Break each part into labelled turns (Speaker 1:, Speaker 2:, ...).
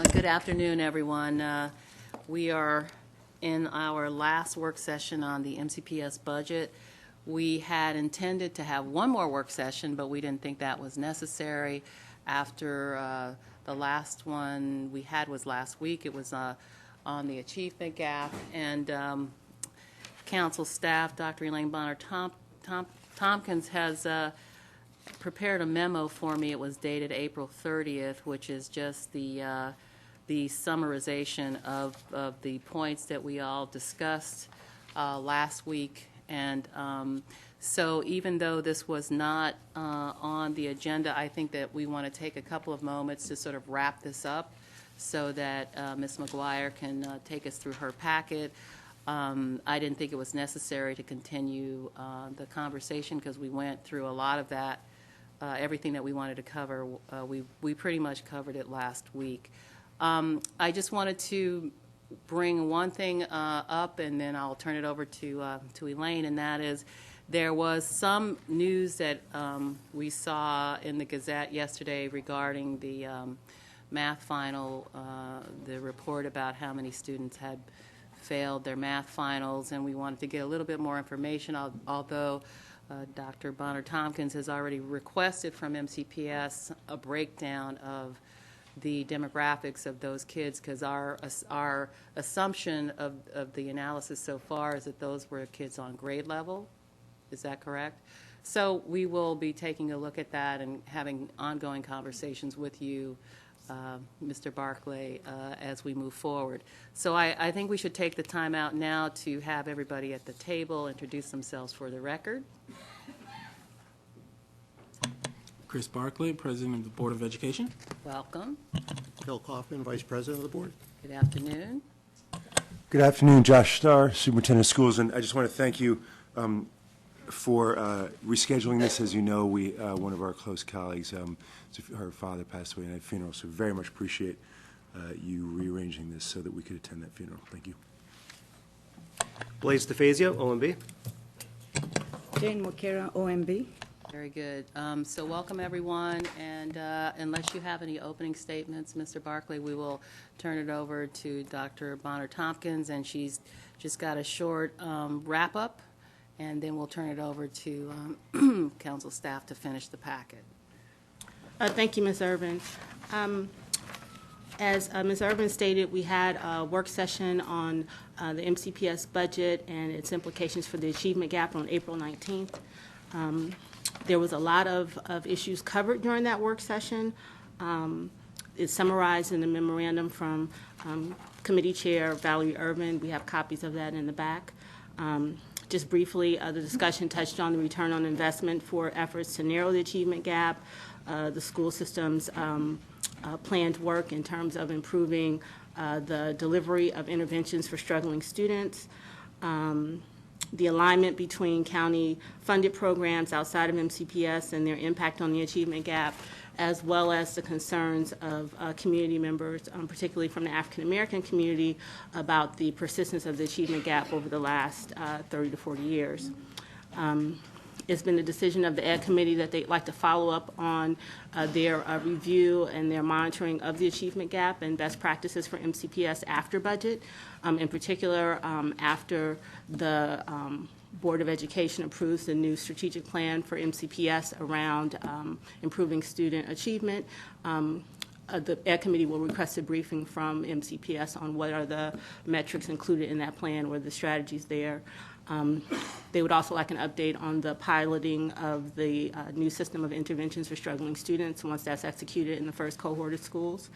Speaker 1: Good afternoon, everyone. We are in our last work session on the MCPS budget. We had intended to have one more work session, but we didn't think that was necessary. After the last one we had was last week. It was on the achievement gap, and council staff, Dr. Elaine Bonner-Tompkins, has prepared a memo for me. It was dated April 30th, which is just the summarization of the points that we all discussed last week. And so even though this was not on the agenda, I think that we want to take a couple of moments to sort of wrap this up so that Ms. McGuire can take us through her packet. I didn't think it was necessary to continue the conversation because we went through a lot of that. Everything that we wanted to cover, we pretty much covered it last week. I just wanted to bring one thing up, and then I'll turn it over to Elaine, and that is there was some news that we saw in the Gazette yesterday regarding the math final, the report about how many students had failed their math finals, and we wanted to get a little bit more information, although Dr. Bonner-Tompkins has already requested from MCPS a breakdown of the demographics of those kids, because our assumption of the analysis so far is that those were kids on grade level. Is that correct? So we will be taking a look at that and having ongoing conversations with you, Mr. Barclay, as we move forward. So I think we should take the time out now to have everybody at the table introduce themselves for the record.
Speaker 2: Chris Barclay, President of the Board of Education.
Speaker 1: Welcome.
Speaker 3: Phil Kaufman, Vice President of the Board.
Speaker 1: Good afternoon.
Speaker 4: Good afternoon, Josh Starr, Superintendent of Schools, and I just want to thank you for rescheduling this. As you know, one of our close colleagues, her father passed away in a funeral, so very much appreciate you rearranging this so that we could attend that funeral. Thank you.
Speaker 3: Blaise DeFazio, OMB.
Speaker 5: Jane Wakera, OMB.
Speaker 1: Very good. So welcome, everyone, and unless you have any opening statements, Mr. Barclay, we will turn it over to Dr. Bonner-Tompkins, and she's just got a short wrap-up, and then we'll turn it over to council staff to finish the packet.
Speaker 6: Thank you, Ms. Urban. As Ms. Urban stated, we had a work session on the MCPS budget and its implications for the achievement gap on April 19th. There was a lot of issues covered during that work session. It's summarized in the memorandum from Committee Chair Valerie Urban. We have copies of that in the back. Just briefly, the discussion touched on the return on investment for efforts to narrow the achievement gap, the school system's planned work in terms of improving the delivery of interventions for struggling students, the alignment between county-funded programs outside of MCPS and their impact on the achievement gap, as well as the concerns of community members, particularly from the African-American community, about the persistence of the achievement gap over the last 30 to 40 years. It's been the decision of the Ed Committee that they'd like to follow up on their review and their monitoring of the achievement gap and best practices for MCPS after budget, in particular after the Board of Education approves the new strategic plan for MCPS around improving student achievement. The Ed Committee will request a briefing from MCPS on what are the metrics included in that plan, what are the strategies there. They would also like an update on the piloting of the new system of interventions for struggling students once that's executed in the first cohort of schools.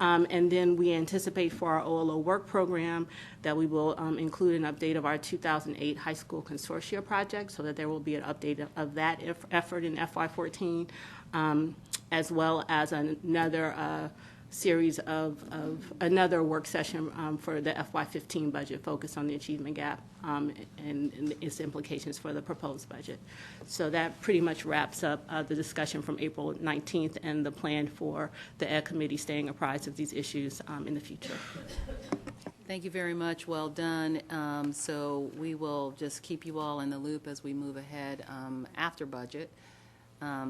Speaker 6: And then we anticipate for our OLO work program that we will include an update of our 2008 high school consortia project, so that there will be an update of that effort in FY14, as well as another series of another work session for the FY15 budget focused on the achievement gap and its implications for the proposed budget. So that pretty much wraps up the discussion from April 19th and the plan for the Ed Committee staying apprised of these issues in the future.
Speaker 1: Thank you very much. Well done. So we will just keep you all in the loop as we move ahead after budget.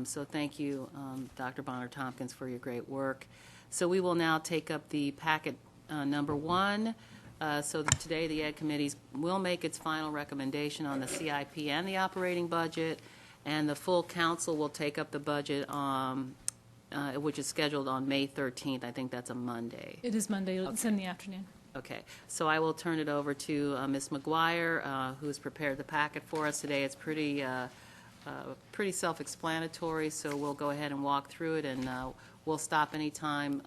Speaker 1: So thank you, Dr. Bonner-Tompkins, for your great work. So we will now take up the packet number 1. So that today, the Ed Committees will make its final recommendation on the CIP and the operating budget, and the full council will take up the budget, which is scheduled on May 13th. I think that's a Monday.
Speaker 7: It is Monday. It's in the afternoon.
Speaker 1: Okay, so I will turn it over to Ms. McGuire, who's prepared the packet for us today. It's pretty self-explanatory, so we'll go ahead and walk through it, and we'll stop anytime,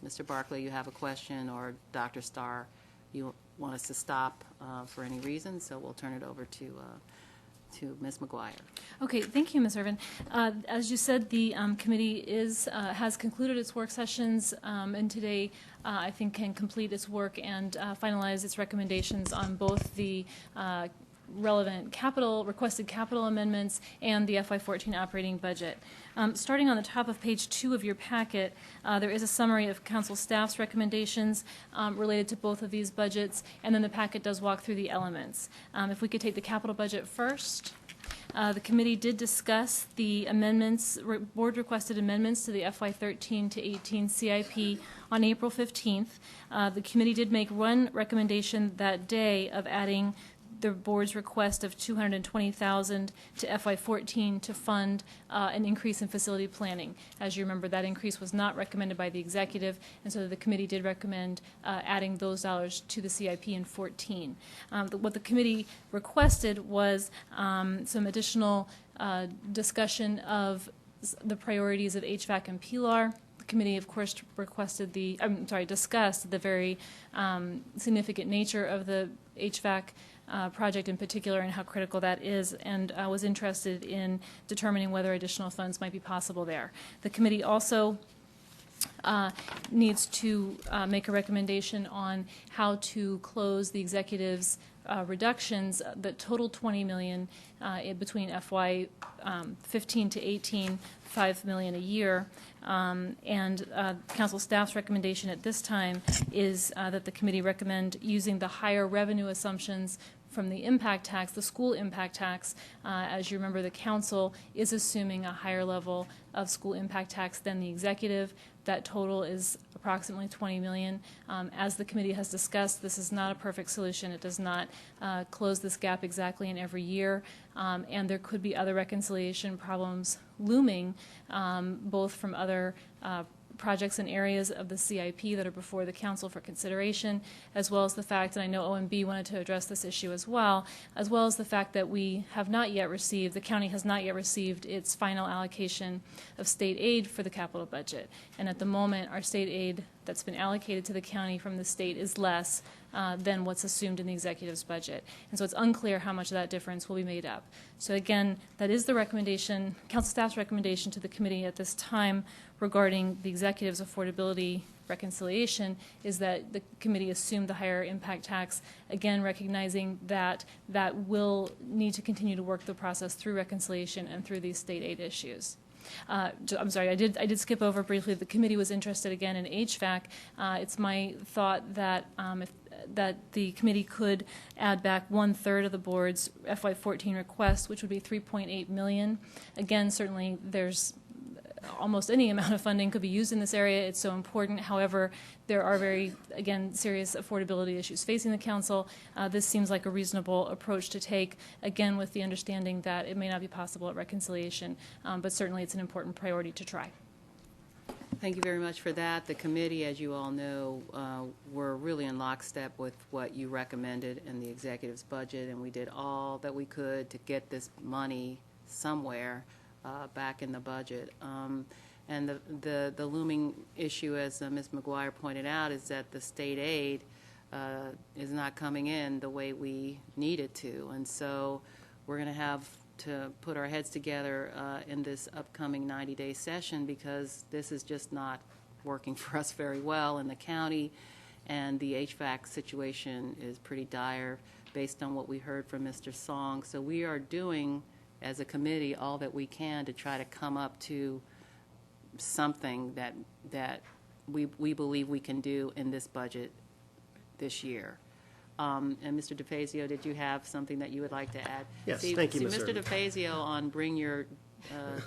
Speaker 1: Mr. Barkley, you have a question, or Dr. Starr, you want us to stop for any reason, so we'll turn it over to Ms. McGuire.
Speaker 7: Okay, thank you, Ms. Irvin. As you said, the committee has concluded its work sessions, and today I think can complete its work and finalize its recommendations on both the relevant requested capital amendments and the FY14 operating budget. Starting on the top of page 2 of your packet, there is a summary of council staff's recommendations related to both of these budgets, and then the packet does walk through the elements. If we could take the capital budget first. The committee did discuss the amendments, board-requested amendments to the FY13 to 18 CIP on April 15th. The committee did make one recommendation that day of adding the board's request of $220,000 to FY14 to fund an increase in facility planning. As you remember, that increase was not recommended by the executive, and so the committee did recommend adding those dollars to the CIP in 14. What the committee requested was some additional discussion of the priorities of HVAC and PLAR. The committee, of course, discussed the very significant nature of the HVAC project in particular and how critical that is, and was interested in determining whether additional funds might be possible there. The committee also needs to make a recommendation on how to close the executive's reductions that total $20 million between FY 15 to 18, $5 million a year. And council staff's recommendation at this time is that the committee recommend using the higher revenue assumptions from the impact tax, the school impact tax. As you remember, the council is assuming a higher level of school impact tax than the executive. That total is approximately $20 million. As the committee has discussed, this is not a perfect solution. It does not close this gap exactly in every year, and there could be other reconciliation problems looming, both from other projects and areas of the CIP that are before the council for consideration, as well as the fact, and I know OMB wanted to address this issue as well as the fact that we have not yet received, the county has not yet received its final allocation of state aid for the capital budget. And at the moment, our state aid that's been allocated to the county from the state is less than what's assumed in the executive's budget. And so it's unclear how much of that difference will be made up. So again, that is the recommendation, council staff's recommendation to the committee at this time regarding the executive's affordability reconciliation, is that the committee assumed the higher impact tax, again recognizing that that will need to continue to work the process through reconciliation and through these state aid issues. I'm sorry, I did skip over briefly. The committee was interested again in HVAC. It's my thought that that the committee could add back 1/3 of the board's FY14 request, which would be $3.8 million. Again, certainly there's almost any amount of funding could be used in this area. It's so important. However, there are very, again, serious affordability issues facing the council. This seems like a reasonable approach to take, again, with the understanding that it may not be possible at reconciliation, but certainly it's an important priority to try.
Speaker 1: Thank you very much for that. The committee, as you all know, were really in lockstep with what you recommended in the executive's budget, and we did all that we could to get this money somewhere back in the budget. And the looming issue, as Ms. McGuire pointed out, is that the state aid is not coming in the way we need it to. And so we're going to have to put our heads together in this upcoming 90-day session, because this is just not working for us very well in the county, and the HVAC situation is pretty dire based on what we heard from Mr. Song. So we are doing, as a committee, all that we can to try to come up to something that we believe we can do in this budget this year. And Mr. DeFazio, did you have something that you would like to add?
Speaker 3: Yes, thank you, Ms.
Speaker 1: Mr.
Speaker 3: Irvin.
Speaker 1: DeFazio on Bring Your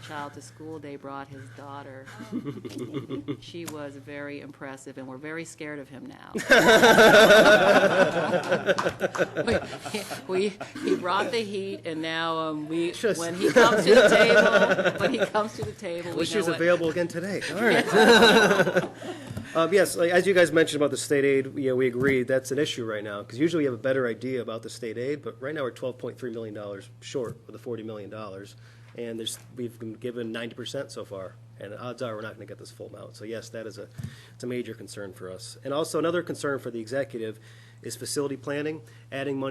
Speaker 1: child to school, they brought his daughter. She was very impressive, and we're very scared of him now. He brought the heat, and now when he comes to the table, we
Speaker 3: Wish she
Speaker 1: know
Speaker 3: was
Speaker 1: what.
Speaker 3: available again today. Darn it. Yes, like, as you guys mentioned about the state aid, we agreed that's an issue right now, because usually you have a better idea about the state aid, but right now we're $12.3 million short of the $40 million, and we've been given 90% so far, and odds are we're not going to get this full amount. So yes, it's a major concern for us. And also another concern for the executive is facility planning, adding more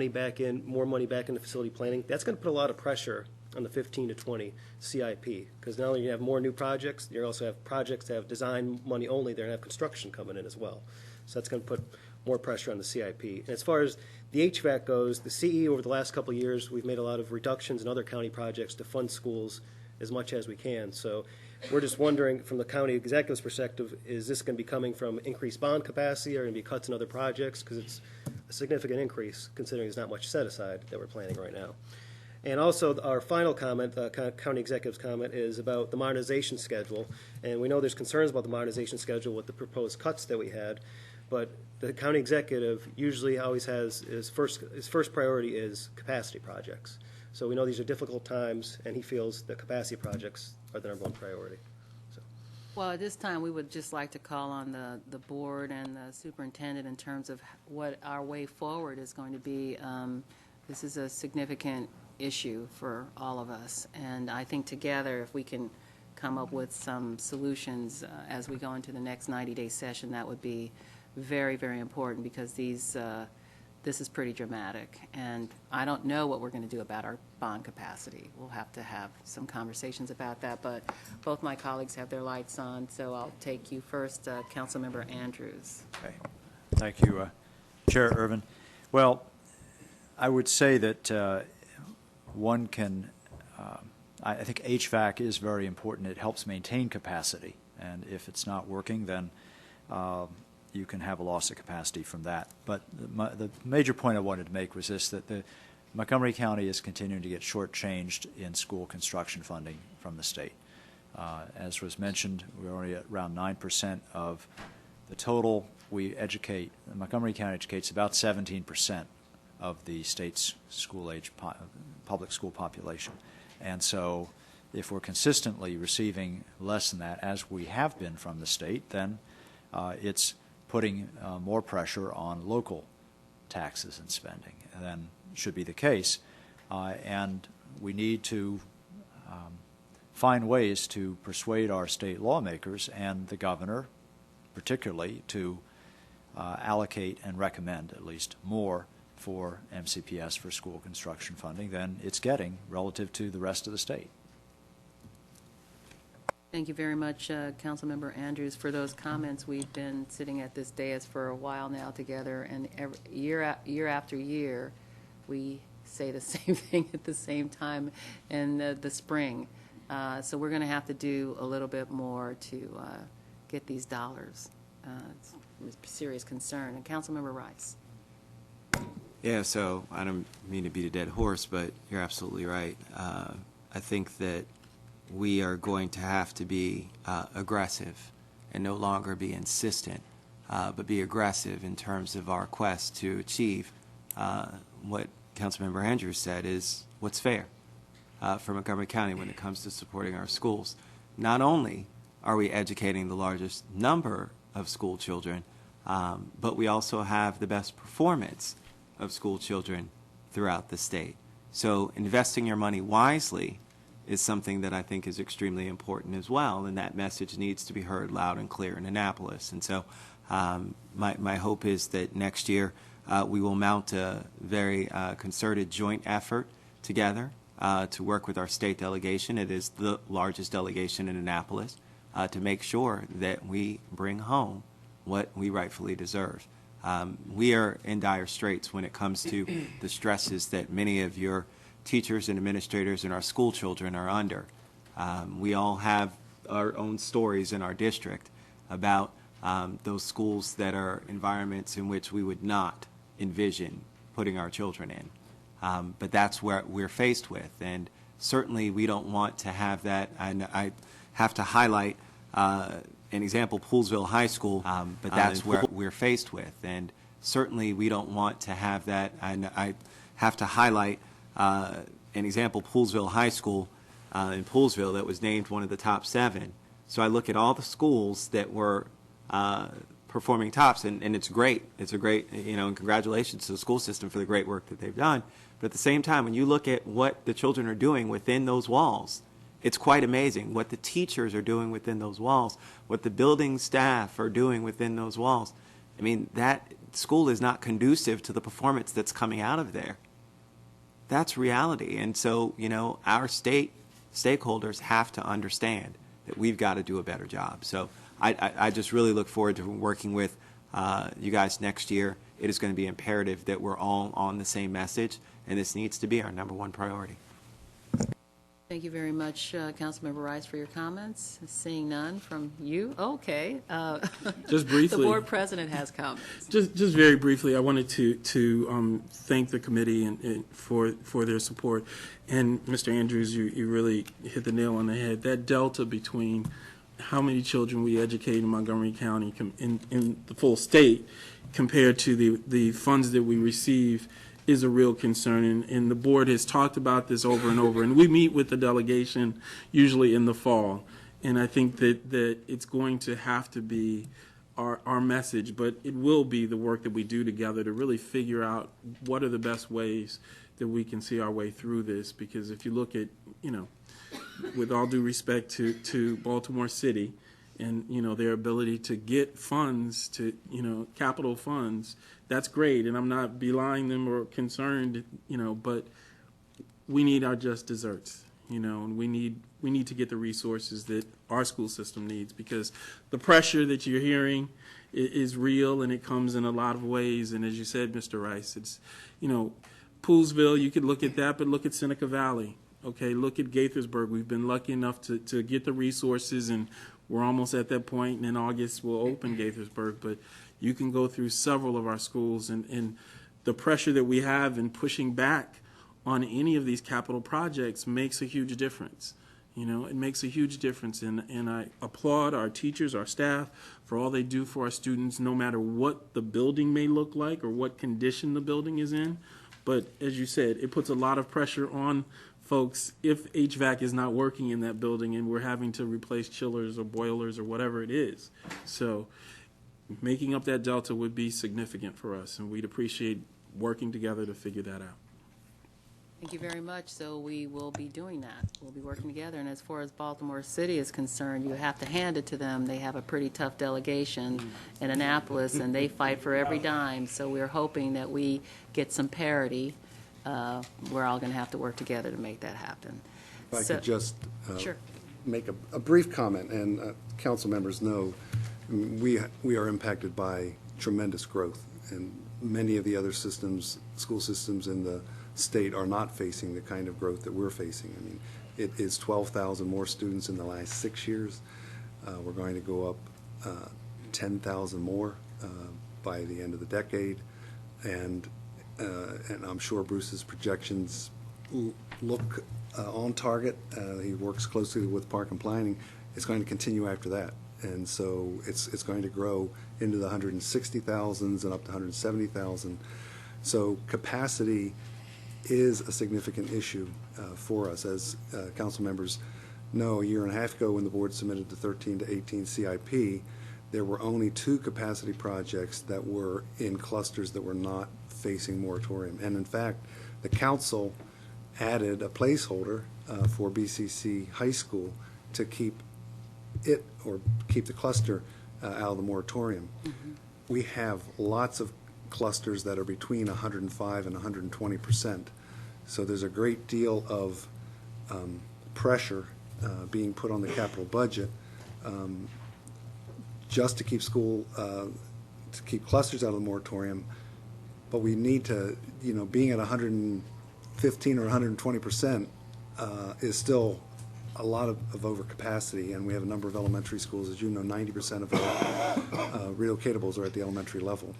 Speaker 3: money back into facility planning. That's going to put a lot of pressure on the 15 to 20 CIP, because not only you have more new projects, you also have projects that have design money only, they're going to have construction coming in as well. So that's going to put more pressure on the CIP. And as far as the HVAC goes, the CE over the last couple of years, we've made a lot of reductions in other county projects to fund schools as much as we can. So we're just wondering, from the county executive's perspective, is this going to be coming from increased bond capacity, or going to be cuts in other projects? Because it's a significant increase, considering there's not much set aside that we're planning right now. And also, our final comment, county executive's comment, is about the modernization schedule. And we know there's concerns about the modernization schedule with the proposed cuts that we had, but the county executive usually always has his first priority is capacity projects. So we know these are difficult times, and he feels that capacity projects are the number one priority. So.
Speaker 1: Well, at this time, we would just like to call on the board and the superintendent in terms of what our way forward is going to be. This is a significant issue for all of us, and I think together, if we can come up with some solutions as we go into the next 90-day session, that would be very, very important, because this is pretty dramatic, and I don't know what we're going to do about our bond capacity. We'll have to have some conversations about that, but both my colleagues have their lights on, so I'll take you first, Councilmember Andrews.
Speaker 8: Okay. Thank you, Chair Irvin. Well, I would say that one can, I think HVAC is very important. It helps maintain capacity, and if it's not working, then you can have a loss of capacity from that. But the major point I wanted to make was this, that the Montgomery County is continuing to get shortchanged in school construction funding from the state. As was mentioned, we're only at around 9% of the total we educate. Montgomery County educates about 17% of the state's school-age public school population. And so if we're consistently receiving less than that, as we have been from the state, then it's putting more pressure on local taxes and spending than should be the case. And we need to find ways to persuade our state lawmakers and the governor particularly to allocate and recommend at least more for MCPS for school construction funding than it's getting relative to the rest of the state.
Speaker 1: Thank you very much, Councilmember Andrews, for those comments. We've been sitting at this dais for a while now together, and year after year, we say the same thing at the same time in the spring. So we're going to have to do a little bit more to get these dollars. It's a serious concern. And Councilmember Rice.
Speaker 9: Yeah, so I don't mean to beat a dead horse, but you're absolutely right. I think that we are going to have to be aggressive and no longer be insistent, but be aggressive in terms of our quest to achieve what Councilmember Andrews said is what's fair for Montgomery County when it comes to supporting our schools. Not only are we educating the largest number of school children, but we also have the best performance of school children throughout the state. So investing your money wisely is something that I think is extremely important as well, and that message needs to be heard loud and clear in Annapolis. And so my hope is that next year we will mount a very concerted joint effort together to work with our state delegation. It is the largest delegation in Annapolis, to make sure that we bring home what we rightfully deserve. We are in dire straits when it comes to the stresses that many of your teachers and administrators and our school children are under. We all have our own stories in our district about those schools that are environments in which we would not envision putting our children in. But that's what we're faced with, and certainly we don't want to have that. And I have to highlight an example, Poolesville High School, but that's where we're faced with. And certainly we don't want to have that. And I have to highlight an example, Poolesville High School in Poolesville, that was named one of the top 7. So I look at all the schools that were performing tops, and it's great. It's a great, and congratulations to the school system for the great work that they've done. But at the same time, when you look at what the children are doing within those walls, it's quite amazing what the teachers are doing within those walls, what the building staff are doing within those walls. I mean, that school is not conducive to the performance that's coming out of there. That's reality. And so, our stakeholders have to understand that we've got to do a better job. So I just really look forward to working with you guys next year. It is going to be imperative that we're all on the same message, and this needs to be our #1 priority.
Speaker 1: Thank you very much, Councilmember Rice, for your comments. Seeing none from you, okay.
Speaker 2: Just briefly.
Speaker 1: The board president has comments.
Speaker 2: Just very briefly, I wanted to thank the committee and for their support. And Mr. Andrews, you really hit the nail on the head. That delta between how many children we educate in Montgomery County in the full state compared to the funds that we receive is a real concern, and the board has talked about this over and over, and we meet with the delegation usually in the fall, and I think that it's going to have to be our message, but it will be the work that we do together to really figure out what are the best ways that we can see our way through this, because if you look at, with all due respect to Baltimore City and, their ability to get funds to, capital funds, that's great, and I'm not belying them or concerned, but we need our just desserts, and we need to get the resources that our school system needs, because the pressure that you're hearing is real, and it comes in a lot of ways, and as you said, Mr. Rice, it's, Poolesville, you could look at that, but look at Seneca Valley, okay, look at Gaithersburg. We've been lucky enough to get the resources, and we're almost at that point, and in August we'll open Gaithersburg, but you can go through several of our schools, and the pressure that we have in pushing back on any of these capital projects makes a huge difference. It makes a huge difference, and I applaud our teachers, our staff, for all they do for our students, no matter what the building may look like or what condition the building is in. But as you said, it puts a lot of pressure on folks if HVAC is not working in that building and we're having to replace chillers or boilers or whatever it is. So making up that delta would be significant for us, and we'd appreciate working together to figure that out.
Speaker 1: Thank you very much. So we will be doing that. We'll be working together. And as far as Baltimore City is concerned, you have to hand it to them. They have a pretty tough delegation in Annapolis, and they fight for every dime. So we're hoping that we get some parity. We're all going to have to work together to make that happen.
Speaker 10: If I could just
Speaker 1: Sure.
Speaker 10: make a brief comment, and council members know we are impacted by tremendous growth, and many of the other systems, school systems in the state are not facing the kind of growth that we're facing. I mean, it is 12,000 more students in the last 6 years. We're going to go up 10,000 more by the end of the decade, and I'm sure Bruce's projections look on target. He works closely with Park and Planning. It's going to continue after that, and so it's going to grow into the 160,000s and up to 170,000. So capacity is a significant issue for us. As council members know, a year and a half ago when the board submitted the 13 to 18 CIP, there were only 2 capacity projects that were in clusters that were not facing moratorium. And in fact, the council added a placeholder for BCC High School to keep it, or keep the cluster out of the moratorium. Mm-hmm. We have lots of clusters that are between 105 and 120%. So there's a great deal of pressure being put on the capital budget just to keep to keep clusters out of the moratorium. But we need to, being at 115 or 120% is still a lot of overcapacity, and we have a number of elementary schools. As you know, 90% of our relocatables are at the elementary level.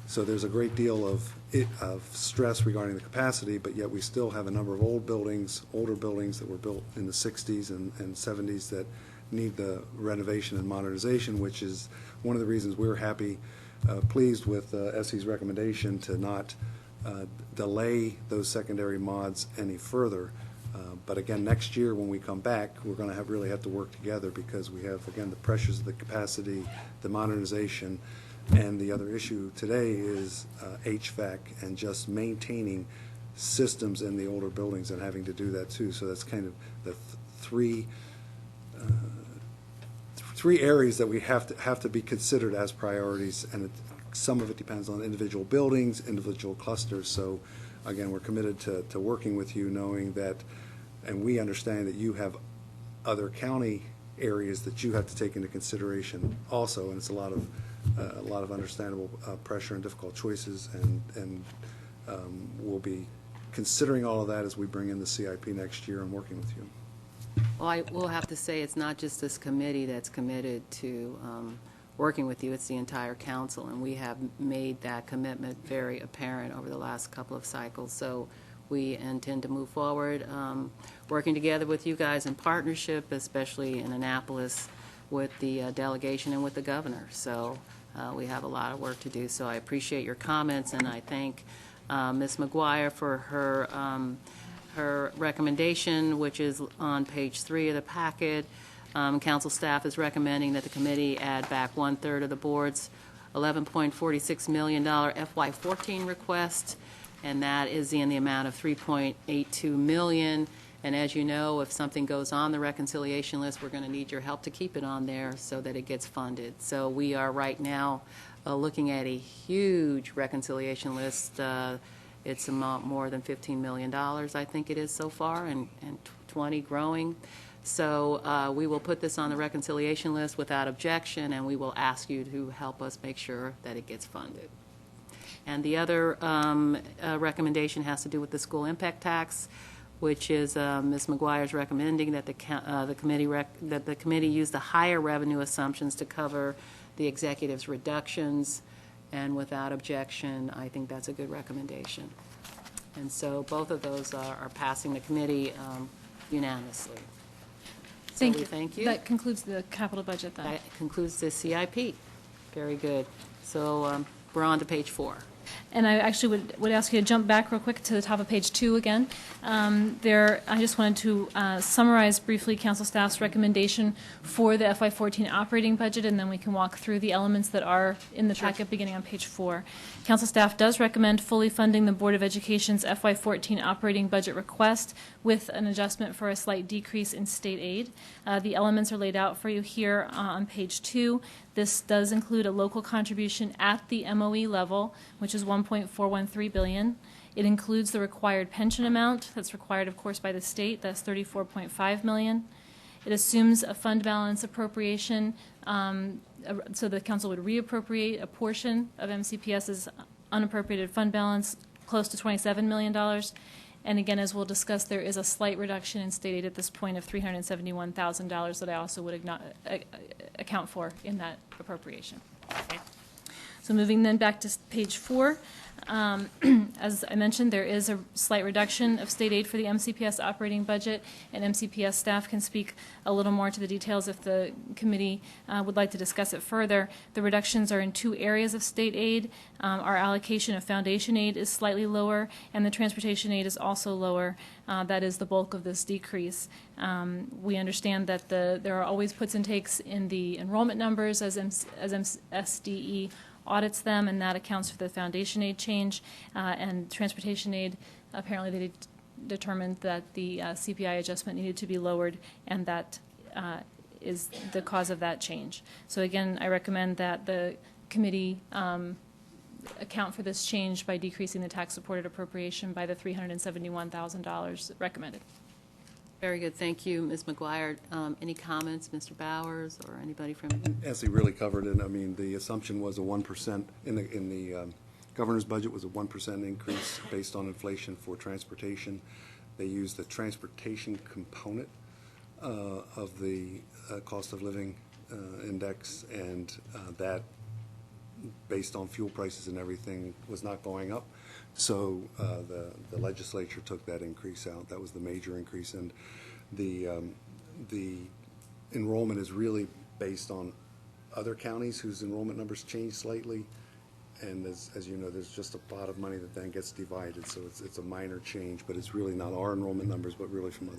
Speaker 10: So there's a great deal of stress regarding the capacity, but yet we still have a number of older buildings that were built in the 60s and 70s that need the renovation and modernization, which is one of the reasons we're pleased with SE's recommendation to not delay those secondary mods any further. But again, next year when we come back, we're going to really have to work together because we have, again, the pressures of the capacity, the modernization, and the other issue today is HVAC and just maintaining systems in the older buildings and having to do that too. So that's kind of the three areas that we have to be considered as priorities, and some of it depends on individual buildings, individual clusters. So again, we're committed to working with you, knowing that, and we understand that you have other county areas that you have to take into consideration also, and it's a lot of understandable pressure and difficult choices, and we'll be considering all of that as we bring in the CIP next year and working with you.
Speaker 1: Well, I will have to say it's not just this committee that's committed to working with you, it's the entire council, and we have made that commitment very apparent over the last couple of cycles. So we intend to move forward, working together with you guys in partnership, especially in Annapolis, with the delegation and with the governor. So we have a lot of work to do. So I appreciate your comments, and I thank Ms. McGuire for her recommendation, which is on page 3 of the packet. Council staff is recommending that the committee add back 1/3 of the board's $11.46 million FY14 request, and that is in the amount of $3.82 million. And as you know, if something goes on the reconciliation list, we're going to need your help to keep it on there so that it gets funded. So we are right now looking at a huge reconciliation list. It's more than $15 million, I think it is so far, and 20 growing. So we will put this on the reconciliation list without objection, and we will ask you to help us make sure that it gets funded. And the other recommendation has to do with the school impact tax, which is Ms. McGuire's recommending that the committee use the higher revenue assumptions to cover the executive's reductions. And without objection, I think that's a good recommendation. And so both of those are passing the committee unanimously. So we thank you.
Speaker 7: That concludes the capital budget then.
Speaker 1: That concludes the CIP. Very good. So we're on to page 4.
Speaker 7: And I actually would ask you to jump back real quick to the top of page 2 again. I just wanted to summarize briefly council staff's recommendation for the FY14 operating budget, and then we can walk through the elements that are in the packet beginning on page 4. Council staff does recommend fully funding the Board of Education's FY14 operating budget request with an adjustment for a slight decrease in state aid. The elements are laid out for you here on page 2. This does include a local contribution at the MOE level, which is $1.413 billion. It includes the required pension amount that's required, of course, by the state. That's $34.5 million. It assumes a fund balance appropriation, so the council would reappropriate a portion of MCPS's unappropriated fund balance, close to $27 million. And again, as we'll discuss, there is a slight reduction in state aid at this point of $371,000 that I also would account for in that appropriation. Okay. So moving then back to page 4, as I mentioned, there is a slight reduction of state aid for the MCPS operating budget, and MCPS staff can speak a little more to the details if the committee would like to discuss it further. The reductions are in 2 areas of state aid. Our allocation of foundation aid is slightly lower, and the transportation aid is also lower. That is the bulk of this decrease. We understand that there are always puts and takes in the enrollment numbers as SDE audits them, and that accounts for the foundation aid change. And transportation aid, apparently they determined that the CPI adjustment needed to be lowered, and that is the cause of that change. So again, I recommend that the committee account for this change by decreasing the tax-supported appropriation by the $371,000 recommended.
Speaker 1: Very good. Thank you, Ms. McGuire. Any comments, Mr. Bowers, or anybody from?
Speaker 10: As he really covered it, I mean, the assumption was a 1% in the governor's budget was a 1% increase based on inflation for transportation. They used the transportation component of the cost of living index, and that based on fuel prices and everything, was not going up. So the legislature took that increase out. That was the major increase. And the enrollment is really based on other counties whose enrollment numbers changed slightly. And as you know, there's just a pot of money that then gets divided. So it's a minor change, but it's really not our enrollment numbers, but really from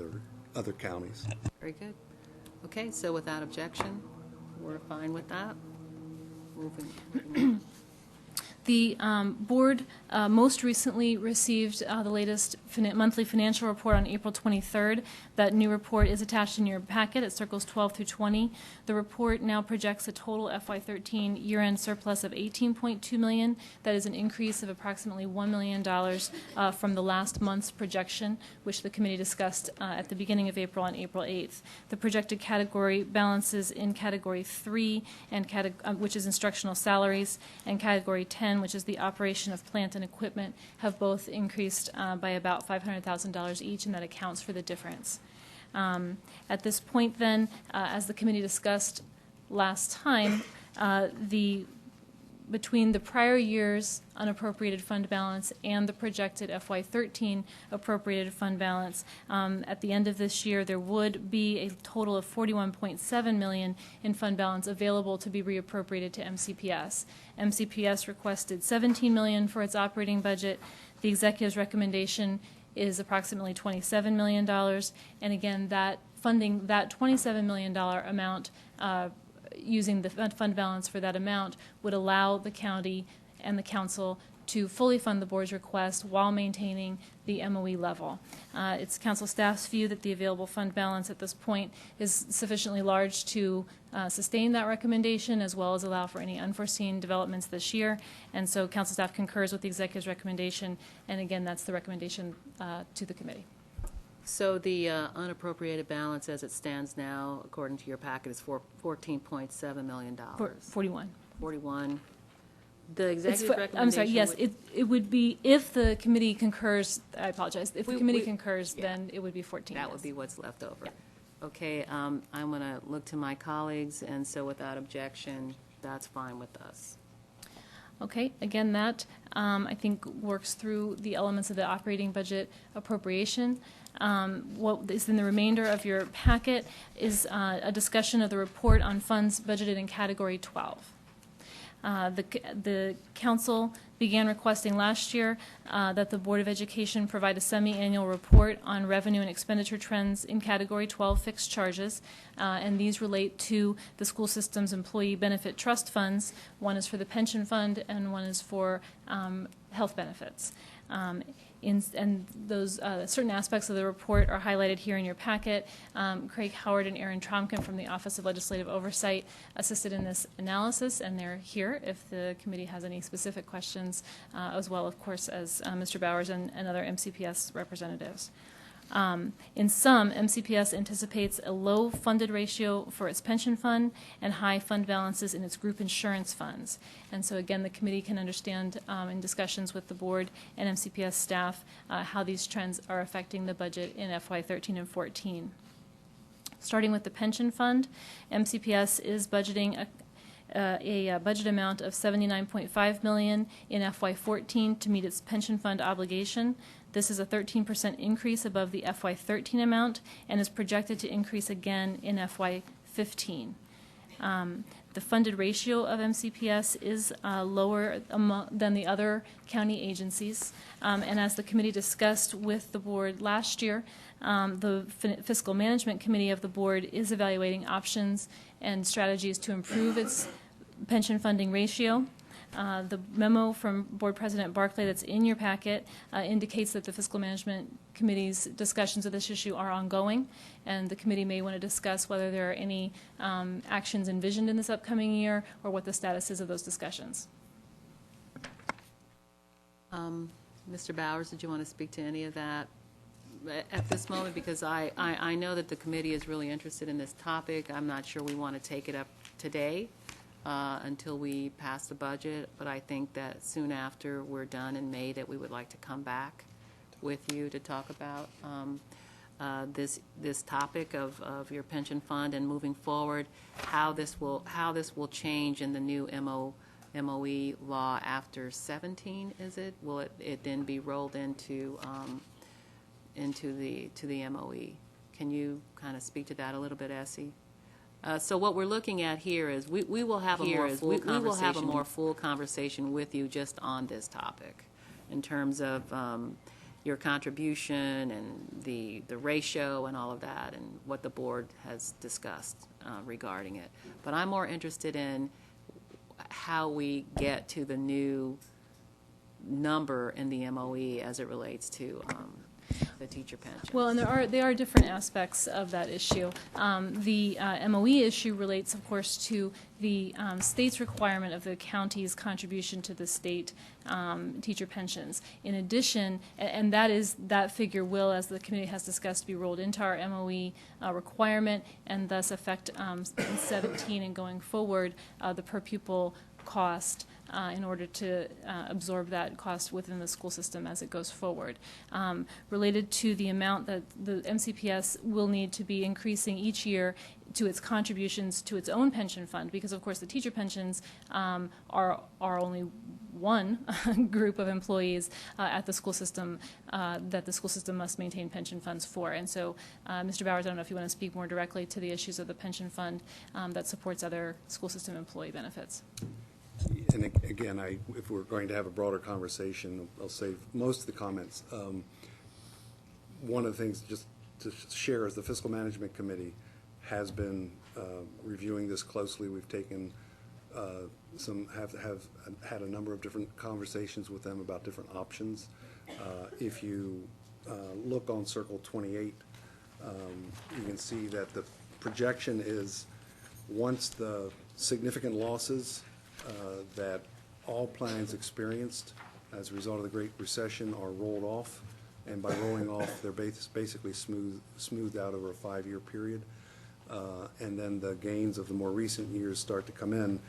Speaker 10: other counties.
Speaker 1: Very good. Okay, so without objection, we're fine with that. Moving on.
Speaker 7: The board most recently received the latest monthly financial report on April 23rd. That new report is attached in your packet at circles 12 through 20. The report now projects a total FY13 year-end surplus of $18.2 million. That is an increase of approximately $1 million from the last month's projection, which the committee discussed at the beginning of April on April 8th. The projected category balances in Category 3, which is instructional salaries, and Category 10, which is the operation of plant and equipment, have both increased by about $500,000 each, and that accounts for the difference. At this point then, as the committee discussed last time, between the prior year's unappropriated fund balance and the projected FY13 appropriated fund balance, at the end of this year there would be a total of $41.7 million in fund balance available to be reappropriated to MCPS. MCPS requested $17 million for its operating budget. The executive's recommendation is approximately $27 million, and again, that funding that $27 million amount, using the fund balance for that amount, would allow the county and the council to fully fund the board's request while maintaining the MOE level. It's council staff's view that the available fund balance at this point is sufficiently large to sustain that recommendation, as well as allow for any unforeseen developments this year. And so council staff concurs with the executive's recommendation, and again, that's the recommendation to the committee.
Speaker 1: So the unappropriated balance as it stands now, according to your packet, is $14.7 million.
Speaker 7: 41.
Speaker 1: 41. The executive recommendation.
Speaker 7: I'm sorry, yes, it would be, if the committee concurs, I apologize, if the committee concurs,
Speaker 1: yeah,
Speaker 7: then it would be 14.
Speaker 1: That
Speaker 7: yes.
Speaker 1: would be what's left over.
Speaker 7: Yeah.
Speaker 1: Okay, I'm going to look to my colleagues, and so without objection, that's fine with us.
Speaker 7: Okay, again, that I think works through the elements of the operating budget appropriation. What is in the remainder of your packet is a discussion of the report on funds budgeted in Category 12. The council began requesting last year that the Board of Education provide a semi-annual report on revenue and expenditure trends in Category 12 fixed charges, and these relate to the school system's employee benefit trust funds. One is for the pension fund and one is for health benefits. And those certain aspects of the report are highlighted here in your packet. Craig Howard and Aaron Tromkin from the Office of Legislative Oversight assisted in this analysis, and they're here if the committee has any specific questions, as well, of course, as Mr. Bowers and other MCPS representatives. In sum, MCPS anticipates a low funded ratio for its pension fund and high fund balances in its group insurance funds. And so again, the committee can understand in discussions with the board and MCPS staff how these trends are affecting the budget in FY13 and 14. Starting with the pension fund, MCPS is budgeting a budget amount of $79.5 million in FY14 to meet its pension fund obligation. This is a 13% increase above the FY13 amount and is projected to increase again in FY15. The funded ratio of MCPS is lower than the other county agencies, and as the committee discussed with the board last year, the Fiscal Management Committee of the board is evaluating options and strategies to improve its pension funding ratio. The memo from Board President Barclay that's in your packet indicates that the Fiscal Management Committee's discussions of this issue are ongoing, and the committee may want to discuss whether there are any actions envisioned in this upcoming year or what the status is of those discussions.
Speaker 1: Mr. Bowers, did you want to speak to any of that at this moment? Because I know that the committee is really interested in this topic. I'm not sure we want to take it up today. Until we pass the budget, but I think that soon after we're done in May that we would like to come back with you to talk about this topic of your pension fund and moving forward, how this will change in the new MOE law after 17, is it? Will it then be rolled into the MOE? Can you kind of speak to that a little bit, Essie? So what we're looking at here is we will have a more full conversation with you just on this topic in terms of your contribution and the ratio and all of that and what the board has discussed regarding it. But I'm more interested in how we get to the new number in the MOE as it relates to the teacher pension.
Speaker 7: Well, and there are different aspects of that issue. The MOE issue relates, of course, to the state's requirement of the county's contribution to the state teacher pensions. In addition, and that figure will, as the committee has discussed, be rolled into our MOE requirement and thus affect in 17 and going forward the per pupil cost in order to absorb that cost within the school system as it goes forward. Related to the amount that the MCPS will need to be increasing each year to its contributions to its own pension fund, because of course the teacher pensions are only one group of employees at the school system that the school system must maintain pension funds for. And so, Mr. Bowers, I don't know if you want to speak more directly to the issues of the pension fund that supports other school system employee benefits.
Speaker 10: And again, if we're going to have a broader conversation, I'll save most of the comments. One of the things just to share is the Fiscal Management Committee has been reviewing this closely. We've taken have had a number of different conversations with them about different options. If you look on Circle 28, you can see that the projection is once the significant losses that all plans experienced as a result of the Great Recession are rolled off, and by rolling off, they're basically smoothed out over a 5-year period, and then the gains of the more recent years start to come in.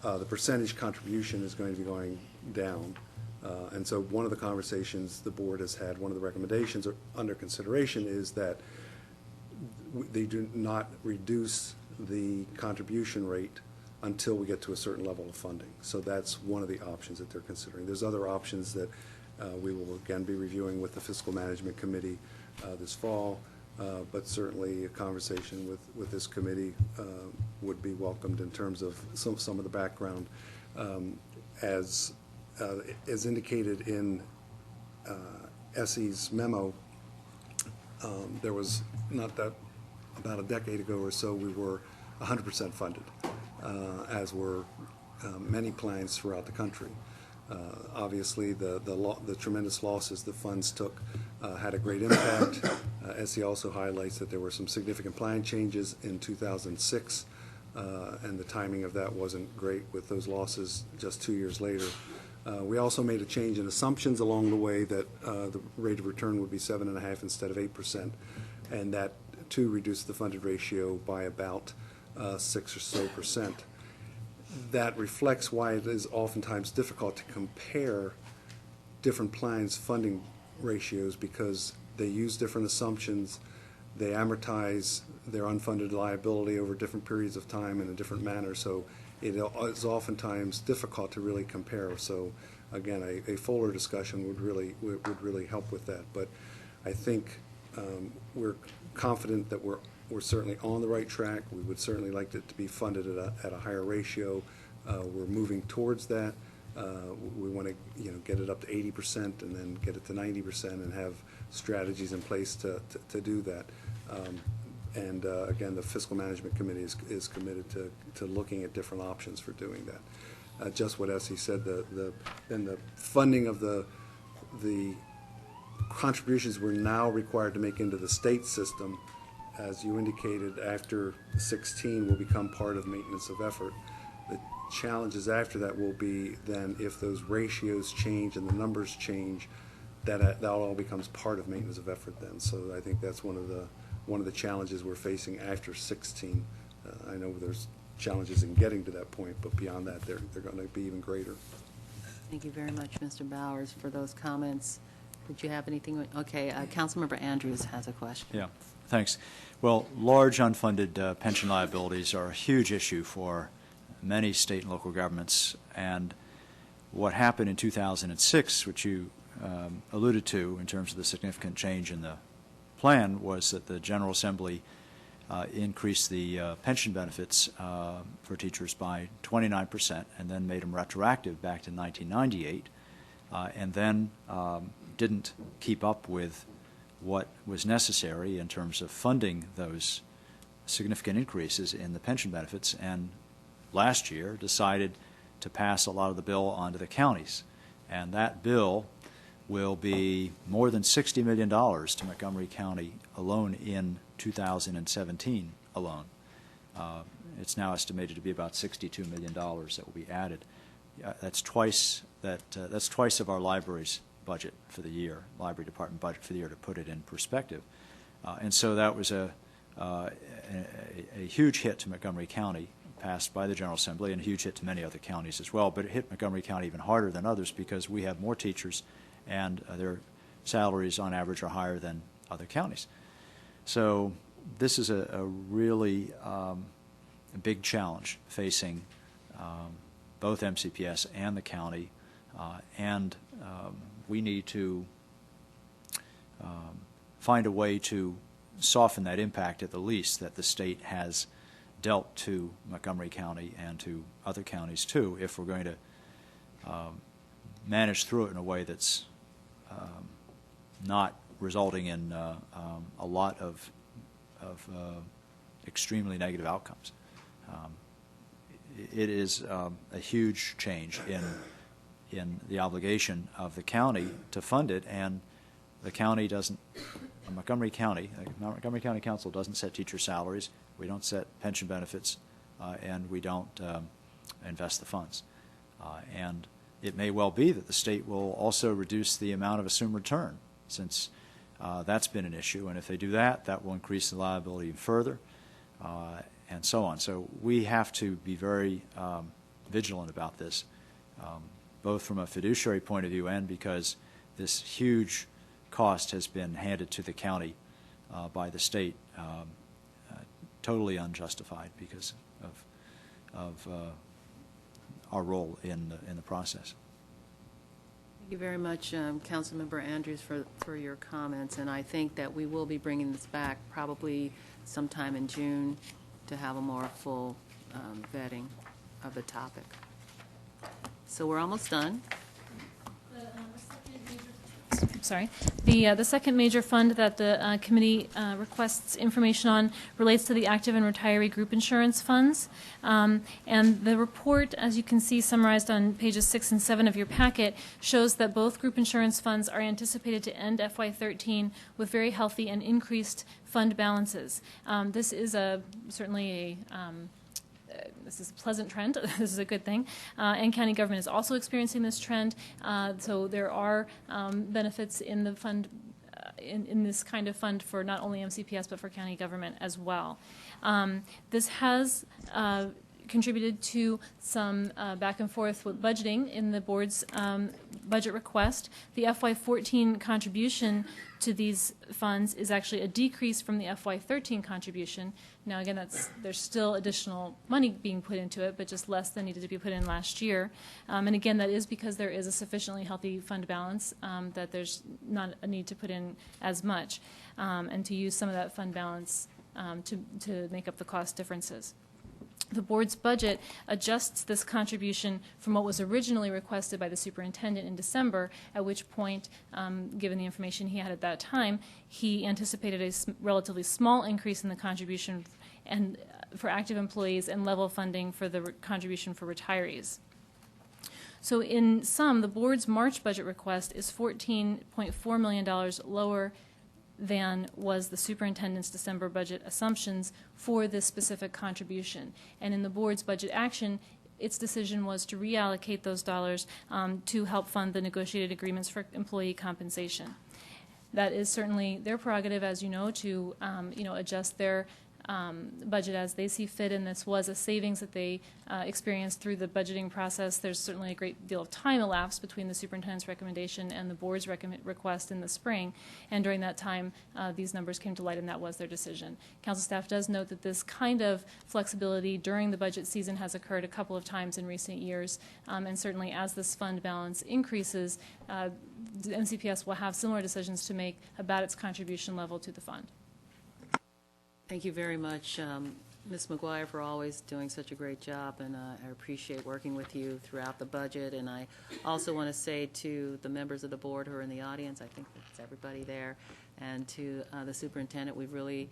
Speaker 10: The percentage contribution is going to be going down, and so one of the conversations the board has had, one of the recommendations under consideration is that they do not reduce the contribution rate until we get to a certain level of funding. So that's one of the options that they're considering. There's other options that we will again be reviewing with the Fiscal Management Committee this fall, but certainly a conversation with this committee would be welcomed in terms of some of the background. As indicated in Essie's memo, there was about a decade ago or so, we were 100% funded, as were many plans throughout the country. Obviously, the tremendous losses the funds took had a great impact. Essie also highlights that there were some significant plan changes in 2006, and the timing of that wasn't great with those losses just 2 years later. We also made a change in assumptions along the way that the rate of return would be 7.5% instead of 8%, and that too reduced the funded ratio by about 6 or so%. That reflects why it is oftentimes difficult to compare different plans' funding ratios, because they use different assumptions, they amortize their unfunded liability over different periods of time in a different manner, so it is oftentimes difficult to really compare. So again, a fuller discussion would really help with that. But I think we're confident that we're certainly on the right track. We would certainly like it to be funded at a higher ratio. We're moving towards that. We want to get it up to 80% and then get it to 90% and have strategies in place to do that. And again, the Fiscal Management Committee is committed to looking at different options for doing that. Just what Essie said, the funding of the contributions we're now required to make into the state system, as you indicated, after 16 will become part of maintenance of effort. The challenges after that will be then if those ratios change and the numbers change, that all becomes part of maintenance of effort then. So I think that's one of the challenges we're facing after 16. I know there's challenges in getting to that point, but beyond that, they're going to be even greater.
Speaker 1: Thank you very much, Mr. Bowers, for those comments. Did you have anything? Okay, Councilmember Andrews has a question.
Speaker 8: Yeah, thanks. Well, large unfunded pension liabilities are a huge issue for many state and local governments. And what happened in 2006, which you alluded to in terms of the significant change in the plan, was that the General Assembly increased the pension benefits for teachers by 29% and then made them retroactive back to 1998, and then didn't keep up with what was necessary in terms of funding those significant increases in the pension benefits, and last year decided to pass a lot of the bill onto the counties. And that bill will be more than $60 million to Montgomery County alone in 2017 alone. It's now estimated to be about $62 million that will be added. That's twice of our library's budget for the year, library department budget for the year, to put it in perspective. And so that was a huge hit to Montgomery County, passed by the General Assembly, and a huge hit to many other counties as well. But it hit Montgomery County even harder than others because we have more teachers and their salaries on average are higher than other counties. So this is a really a big challenge facing both MCPS and the county, and we need to find a way to soften that impact, at the least, that the state has dealt to Montgomery County and to other counties too, if we're going to manage through it in a way that's not resulting in a lot of extremely negative outcomes. It is a huge change in the obligation of the county to fund it, and the county doesn't. Montgomery County Council doesn't set teacher salaries. We don't set pension benefits, and we don't invest the funds. And it may well be that the state will also reduce the amount of assumed return, since that's been an issue. And if they do that, that will increase the liability further, and so on. So we have to be very vigilant about this, both from a fiduciary point of view and because this huge cost has been handed to the county by the state, totally unjustified because of our role in the process.
Speaker 1: Thank you very much, Councilmember Andrews, for your comments, and I think that we will be bringing this back probably sometime in June to have a more full vetting of the topic. So we're almost done.
Speaker 7: Sorry. The second major fund that the committee requests information on relates to the active and retiree group insurance funds. And the report, as you can see summarized on pages 6 and 7 of your packet, shows that both group insurance funds are anticipated to end FY13 with very healthy and increased fund balances. This is certainly a this is a pleasant trend. This is a good thing. And county government is also experiencing this trend. So there are benefits in the fund, in this kind of fund for not only MCPS but for county government as well. This has contributed to some back and forth with budgeting in the board's budget request. The FY14 contribution to these funds is actually a decrease from the FY13 contribution. Now again, there's still additional money being put into it, but just less than needed to be put in last year. And again, that is because there is a sufficiently healthy fund balance that there's not a need to put in as much, and to use some of that fund balance to make up the cost differences. The board's budget adjusts this contribution from what was originally requested by the superintendent in December, at which point, given the information he had at that time, he anticipated a relatively small increase in the contribution and for active employees and level funding for the contribution for retirees. So in sum, the board's March budget request is $14.4 million lower than was the superintendent's December budget assumptions for this specific contribution. And in the board's budget action, its decision was to reallocate those dollars to help fund the negotiated agreements for employee compensation. That is certainly their prerogative, as you know, to adjust their budget as they see fit, and this was a savings that they experienced through the budgeting process. There's certainly a great deal of time elapsed between the superintendent's recommendation and the board's request in the spring, and during that time, these numbers came to light, and that was their decision. Council staff does note that this kind of flexibility during the budget season has occurred a couple of times in recent years, and certainly as this fund balance increases, the MCPS will have similar decisions to make about its contribution level to the fund.
Speaker 1: Thank you very much, Ms. McGuire, for always doing such a great job, and I appreciate working with you throughout the budget. And I also want to say to the members of the board who are in the audience, I think that's everybody there, and to the superintendent, we've really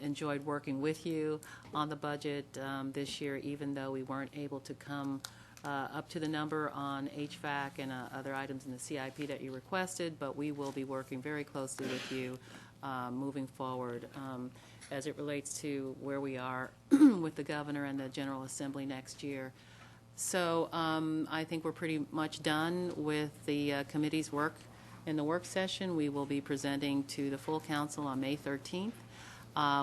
Speaker 1: enjoyed working with you on the budget this year, even though we weren't able to come up to the number on HVAC and other items in the CIP that you requested, but we will be working very closely with you moving forward as it relates to where we are with the governor and the General Assembly next year. So I think we're pretty much done with the committee's work. In the work session, we will be presenting to the full council on May 13th.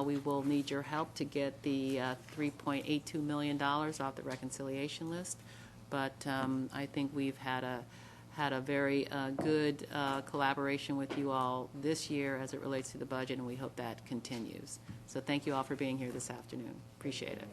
Speaker 1: We will need your help to get the $3.82 million off the reconciliation list. But I think we've had a very good collaboration with you all this year as it relates to the budget, and we hope that continues. So thank you all for being here this afternoon. Appreciate it.